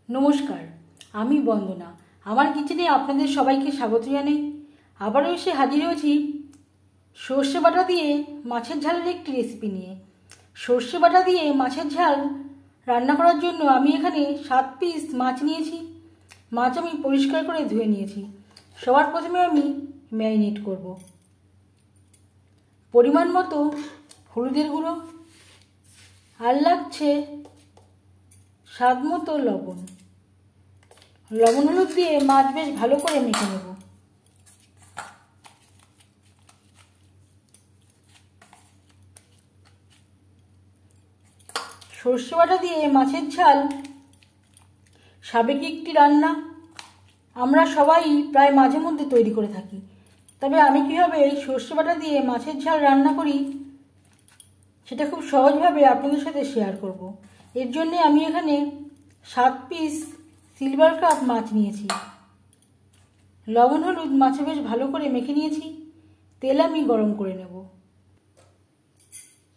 নমস্কার, আমি বন্দনা। আমার কিচেনে আপনাদের সবাইকে স্বাগত জানাই। আবারও এসে হাজির হয়েছি সর্ষে বাটা দিয়ে মাছের ঝালের একটি রেসিপি নিয়ে। সর্ষে বাটা দিয়ে মাছের ঝাল রান্না করার জন্য আমি এখানে 7 পিস মাছ নিয়েছি। মাছ আমি পরিষ্কার করে ধুয়ে নিয়েছি। সবার প্রথমে আমি ম্যারিনেট করব। পরিমাণ মতো হলুদের গুঁড়ো, আর লাগছে স্বাদ মতো লবণ। লবণ হলুদ দিয়ে মাছ বেশ ভালো করে মেখে নেব। সর্ষে বাটা দিয়ে মাছের ঝাল সাবেকি একটি রান্না। আমরা সবাই প্রায় মাঝে মধ্যে তৈরি করে থাকি। তবে আমি কীভাবে এই সর্ষে বাটা দিয়ে মাছের ঝাল রান্না করি সেটা খুব সহজভাবে আপনাদের সাথে শেয়ার করব। এর জন্য আমি এখানে 7 পিস সিলভার কাপ মাছ নিয়েছি। লবণ হলুদ মাছে বেশ ভালো করে মেখে নিয়েছি। তেল আমি গরম করে নেব।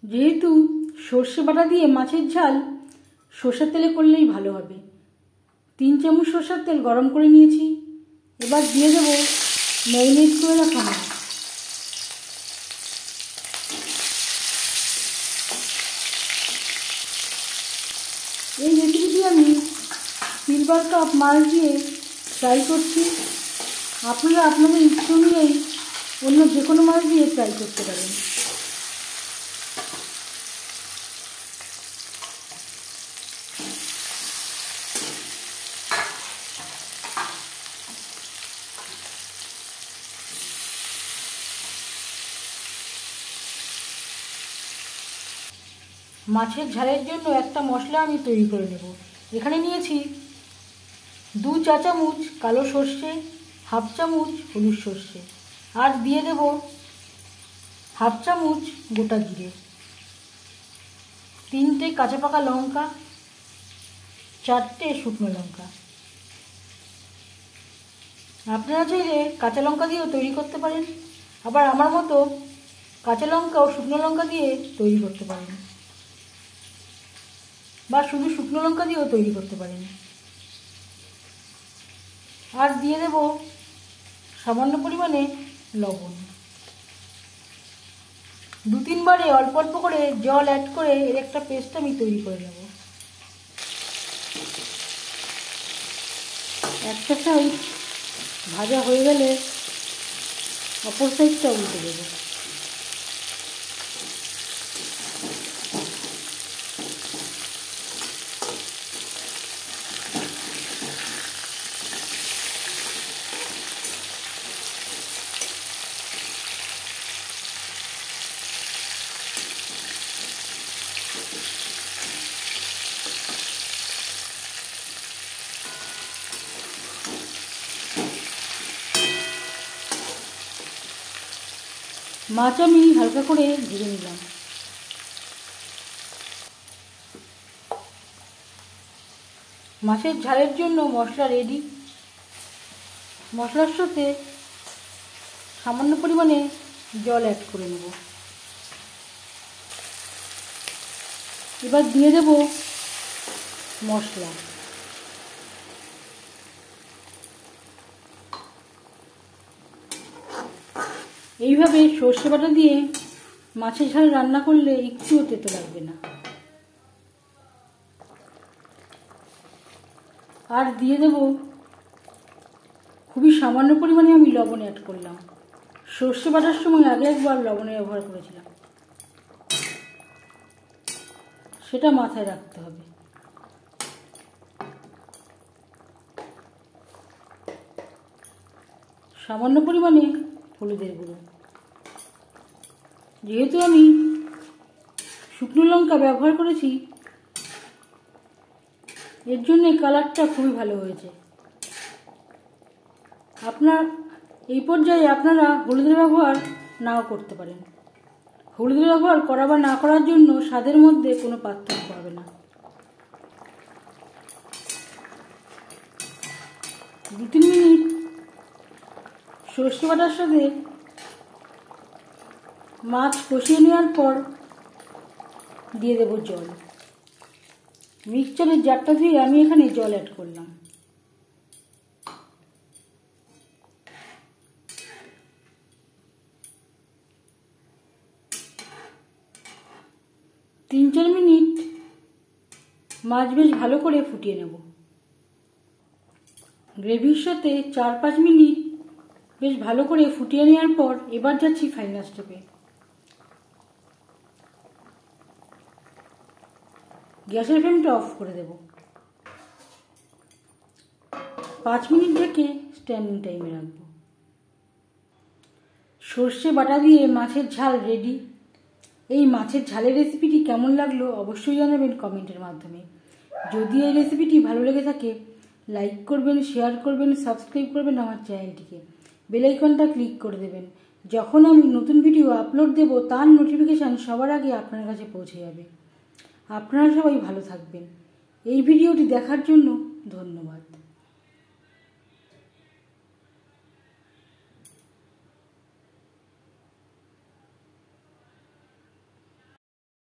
যেহেতু সর্ষে বাটা দিয়ে মাছের ঝাল সর্ষের তেলে করলেই ভালো হবে, 3 চামচ সর্ষের তেল গরম করে নিয়েছি। এবার দিয়ে দেব ম্যারিনেট করে রাখা মাছ। এই রেসিপিটি আমি সিলভার কাপ মাছ দিয়ে ট্রাই করছি। আপনারা আপনাদের ইচ্ছে অনুযায়ী অন্য যে কোনো মাছ দিয়ে ট্রাই করতে পারেন। মাছের ঝালের জন্য একটা মশলা আমি তৈরি করে নেব। এখানে নিয়েছি 2 চা চামচ কালো সর্ষে, 1/2 চামচ হলুদ সর্ষে, আর দিয়ে দেব 1/2 চামচ গোটা জিরে, 3টে কাঁচা পাকা লঙ্কা, 4টে শুকনো লঙ্কা। আপনারা চাইলে কাঁচা লঙ্কা দিয়েও তৈরি করতে পারেন, আবার আমার মতো কাঁচা লঙ্কা ও শুকনো লঙ্কা দিয়ে তৈরি করতে পারেন, বা শুধু শুকনো লঙ্কা দিয়েও তৈরি করতে পারেন। আর দিয়ে দেব সামান্য পরিমাণে লবণ। 2-3 বারে অল্প অল্প করে জল অ্যাড করে এর একটা পেস্ট আমি তৈরি করে নেব। একটা সাইড ভাজা হয়ে গেলে অপর সাইডটা উল্টে দেব। মাছ আমি হালকা করে ভেজে নিলাম। মাছের ঝালের জন্য মশলা রেডি। মশলার সাথে সামান্য পরিমাণে জল অ্যাড করে নেব। এবার দিয়ে দেব মশলা। এইভাবে সর্ষে বাটা দিয়ে মাছের ঝাল রান্না করলে একটুও তেতো লাগবে না। আর দিয়ে দেব খুবই সামান্য পরিমাণে আমি লবণ অ্যাড করলাম। সর্ষে বাটার সময় আগে একবার লবণের ব্যবহার করেছিলাম, সেটা মাথায় রাখতে হবে। সামান্য পরিমাণে হলুদের গুঁড়ো। যেহেতু আমি শুকনো লঙ্কা ব্যবহার করেছি এর জন্য কালারটা খুবই ভালো হয়েছে। এই পর্যায়ে আপনারা হলুদের ব্যবহার নাও করতে পারেন। হলুদের ব্যবহার করা বা না করার জন্য স্বাদের মধ্যে কোনো পার্থক্য হবে না। 2-3 মিনিট সর্ষে বাটার সাথে মাছ কষিয়ে নেওয়ার পর দিয়ে দেব জল। মিক্সচারের জারটা দিয়ে আমি এখানে জল অ্যাড করলাম। তিন চার মিনিট মাছ বেশ ভালো করে ফুটিয়ে নেব। গ্রেভির সাথে 4-5 মিনিট বেশ ভালো করে ফুটিয়ে নেওয়ার পর এবার যাচ্ছি ফাইনাল স্টেপে। গ্যাসের ফ্লেমটা অফ করে দেব। 5 মিনিট ঢেকে স্ট্যান্ডিং টাইমে রাখবো। সর্ষে বাটা দিয়ে মাছের ঝাল রেডি। এই মাছের ঝালের রেসিপিটি কেমন লাগলো অবশ্যই জানাবেন কমেন্টের মাধ্যমে। যদি এই রেসিপিটি ভালো লেগে থাকে লাইক করবেন, শেয়ার করবেন, সাবস্ক্রাইব করবেন আমার চ্যানেলটিকে, বেল আইকনটা ক্লিক করে দেবেন। যখন আমি নতুন ভিডিও আপলোড দেব তার নোটিফিকেশান সবার আগে আপনার কাছে পৌঁছে যাবে। আপনারা সবাই ভালো থাকবেন। এই ভিডিওটি দেখার জন্য ধন্যবাদ।